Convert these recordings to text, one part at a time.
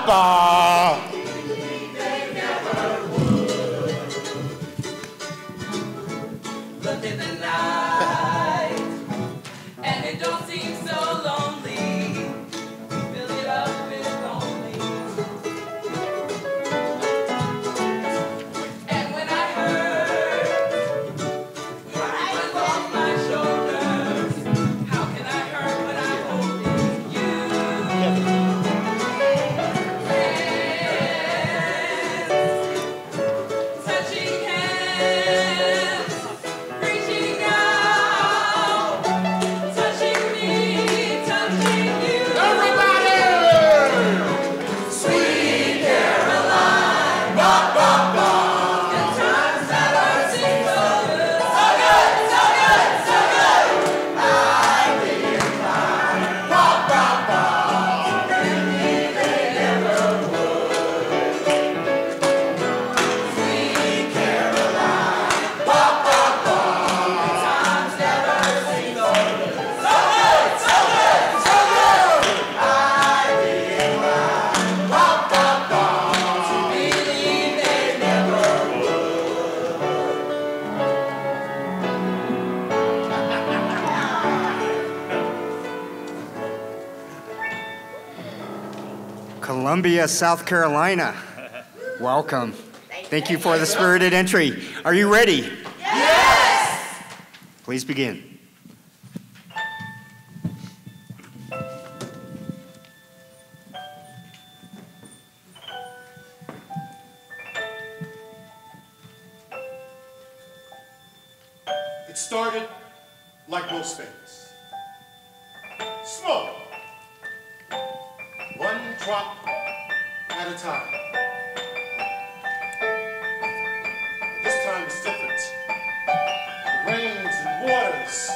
ba. Look in the night, and it don't seem so lonely. Fill it up with lonely. And when I heard was off my shoulders, how can I hurt when I hold you? Hands, touching hands, reaching out, touching me, touching you. Everybody! Sweet Caroline, ba ba ba. Good times never seem so good. So good, so good, so good. I'd be inclined, ba ba ba. Believe they never would. Sweet Caroline, ba ba ba. Good times never seem so good. So good, so good, so good. I'd be inclined, ba ba ba. To believe they never Columbia, South Carolina. Welcome. Thank you for the spirited entry. Are you ready? Yes! Please begin. It started like most things. Small. One drop at a time. This time it's different. The rains and waters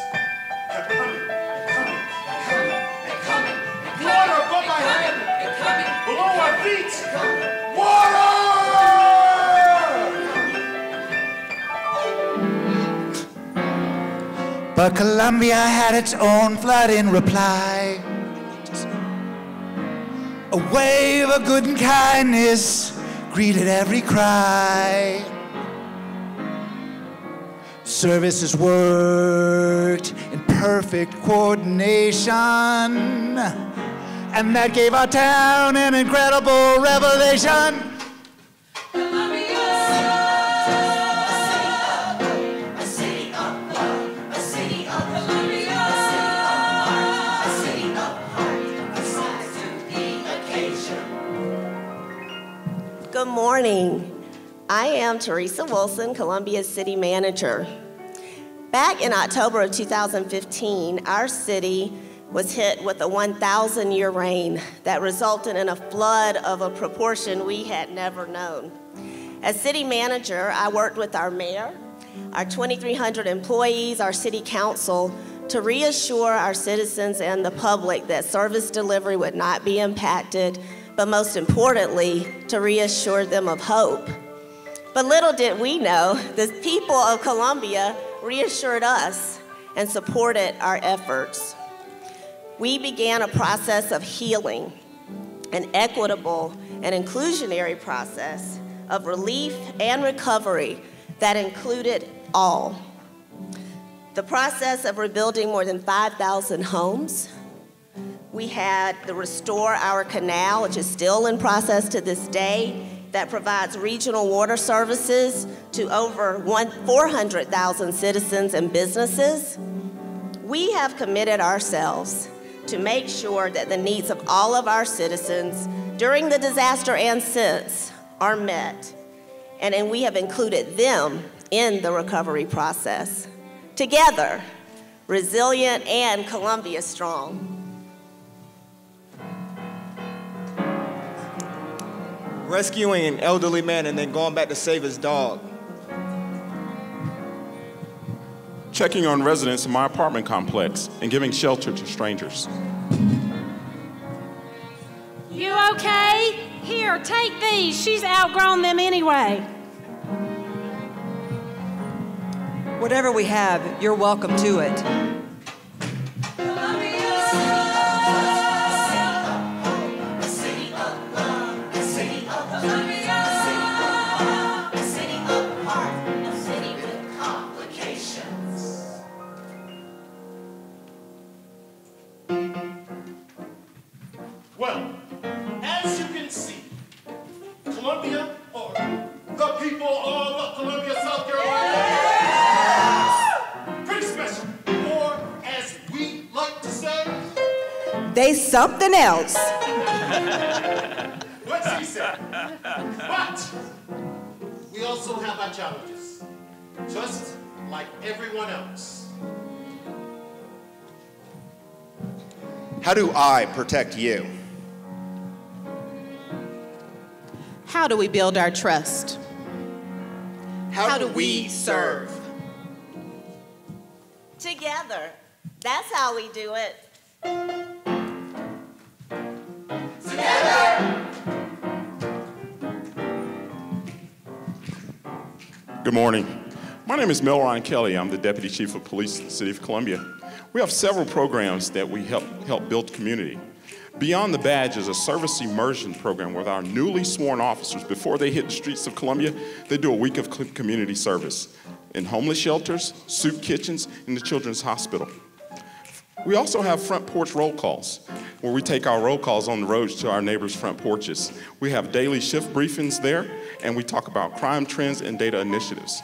kept coming and coming and coming and coming. Water above my head, And coming, below our feet. Water! But Columbia had its own flood in reply. A wave of good and kindness greeted every cry. Services worked in perfect coordination, and that gave our town an incredible revelation. Good morning. I am Teresa Wilson, Columbia's city manager. Back in October of 2015, our city was hit with a 1,000-year rain that resulted in a flood of a proportion we had never known. As city manager, I worked with our mayor, our 2,300 employees, our city council, to reassure our citizens and the public that service delivery would not be impacted, but most importantly, to reassure them of hope. But little did we know, the people of Columbia reassured us and supported our efforts. We began a process of healing, an equitable and inclusionary process of relief and recovery that included all. The process of rebuilding more than 5,000 homes. We had the Restore Our Canal, which is still in process to this day, that provides regional water services to over 400,000 citizens and businesses. We have committed ourselves to make sure that the needs of all of our citizens during the disaster and since are met, and we have included them in the recovery process. Together, resilient and Columbia strong. Rescuing an elderly man and then going back to save his dog. Checking on residents in my apartment complex and giving shelter to strangers. You okay? Here, take these. She's outgrown them anyway. Whatever we have, you're welcome to it. a city of love. As you can see, Columbia, or the people of Columbia, South Carolina, is pretty special. Or as we like to say, They something else. what she said. But we also have our challenges, just like everyone else. How do I protect you? How do we build our trust? How do we serve? Together. That's how we do it. Good morning. My name is Melron Kelly. I'm the Deputy Chief of Police in the City of Columbia. We have several programs that we help build community. Beyond the Badge is a service immersion program with our newly sworn officers. Before they hit the streets of Columbia, they do a week of community service in homeless shelters, soup kitchens, and the Children's Hospital. We also have front porch roll calls, where we take our roll calls on the roads to our neighbors' front porches. We have daily shift briefings there, and we talk about crime trends and data initiatives.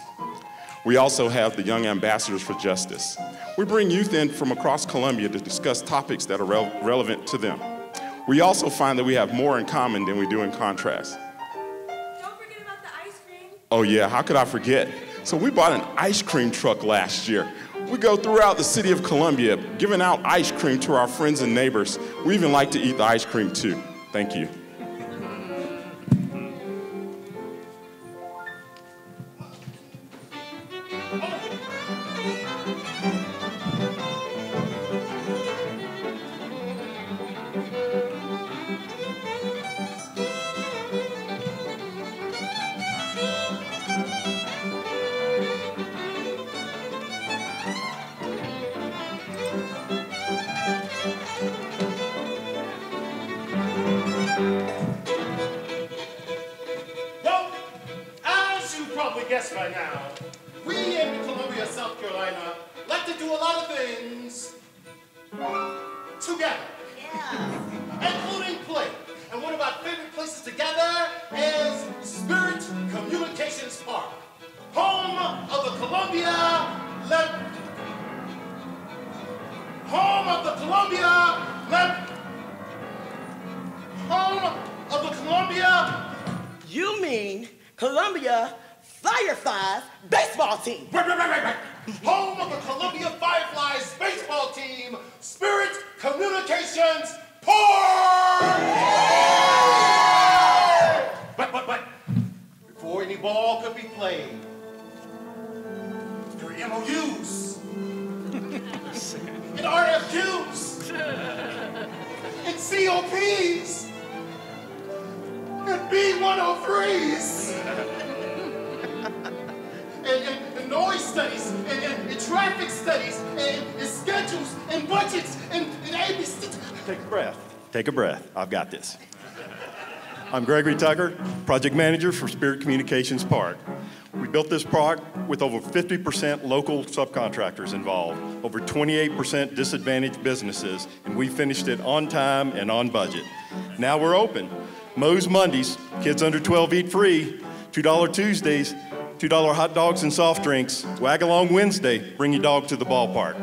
We also have the Young Ambassadors for Justice. We bring youth in from across Columbia to discuss topics that are relevant to them. We also find that we have more in common than we do in contrast. Don't forget about the ice cream. Oh yeah, how could I forget? So we bought an ice cream truck last year. We go throughout the city of Columbia giving out ice cream to our friends and neighbors. We even like to eat the ice cream too. Thank you. Well, as you probably guessed by now, we in Columbia, South Carolina, like to do a lot of things together, including play. And one of our favorite places together is Spirit Communications Park, home of the Columbia, home of the Columbia. You mean Columbia Fireflies baseball team? Right. Home of the Columbia Fireflies baseball team, Spirit Communications Park! But, before any ball could be played, there were MOUs, and RFQs, and COPs, and B103s, and noise studies, and traffic studies, and schedules, and budgets, and ABC. Take a breath. Take a breath. I've got this. I'm Gregory Tucker, Project Manager for Spirit Communications Park. We built this park with over 50% local subcontractors involved, over 28% disadvantaged businesses, and we finished it on time and on budget. Now we're open. Moe's Mondays, kids under 12 eat free, $2 Tuesdays, $2 hot dogs and soft drinks, Wag Along Wednesday, bring your dog to the ballpark.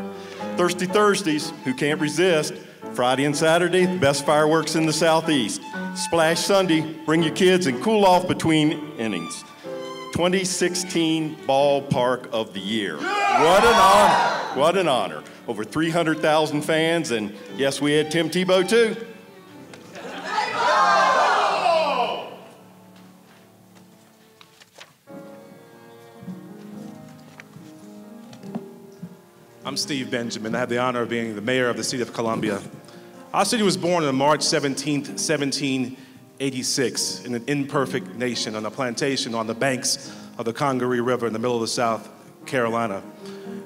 Thirsty Thursdays, who can't resist, Friday and Saturday, the best fireworks in the Southeast. Splash Sunday, bring your kids and cool off between innings. 2016 Ballpark of the Year. What an honor, what an honor. Over 300,000 fans, and yes, we had Tim Tebow too. I'm Steve Benjamin. I have the honor of being the mayor of the city of Columbia. Our city was born on March 17th, 1786, in an imperfect nation on a plantation on the banks of the Congaree River in the middle of South Carolina.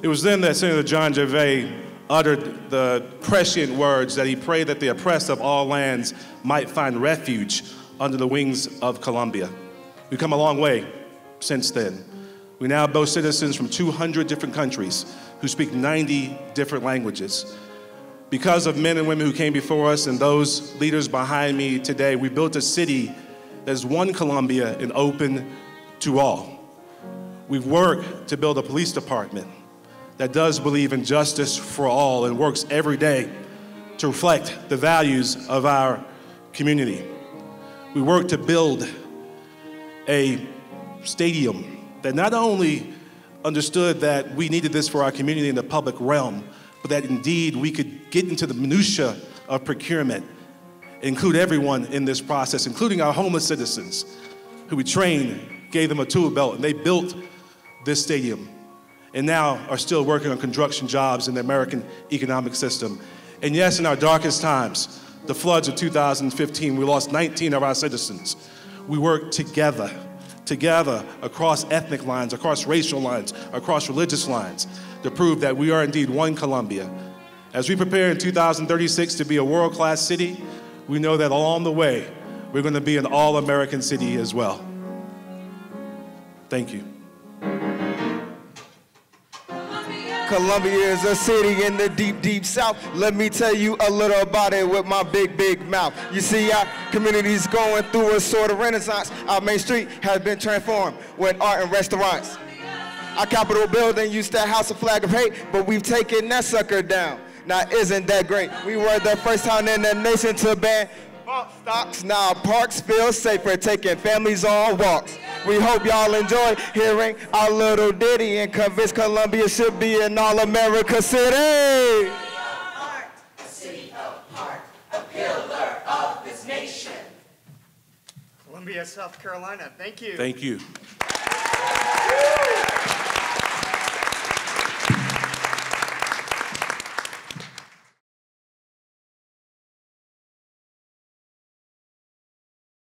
It was then that Senator John Gervais uttered the prescient words that he prayed that the oppressed of all lands might find refuge under the wings of Columbia. We've come a long way since then. We now boast citizens from 200 different countries who speak 90 different languages. Because of men and women who came before us and those leaders behind me today, we built a city that is one Columbia and open to all. We've worked to build a police department that does believe in justice for all and works every day to reflect the values of our community. We work to build a stadium that not only understood that we needed this for our community in the public realm, but that indeed we could get into the minutia of procurement, include everyone in this process, including our homeless citizens, who we trained, gave them a tool belt, and they built this stadium, and now are still working on construction jobs in the American economic system. And yes, in our darkest times, the floods of 2015, we lost 19 of our citizens. We worked together across ethnic lines, across racial lines, across religious lines, to prove that we are indeed one Columbia. As we prepare in 2036 to be a world-class city, we know that along the way, we're going to be an all-American city as well. Thank you. Columbia is a city in the deep, deep South. Let me tell you a little about it with my big, big mouth. You see, our community's going through a sort of renaissance. Our main street has been transformed with art and restaurants. Our Capitol building used to house a flag of hate, but we've taken that sucker down. Now, isn't that great? We were the first town in the nation to ban bump stocks. Now parks feel safer, taking families on walks. We hope y'all enjoy hearing our little ditty and convince Columbia should be an all-America city. Art, a city of heart, a pillar of this nation. Columbia, South Carolina, thank you. Thank you.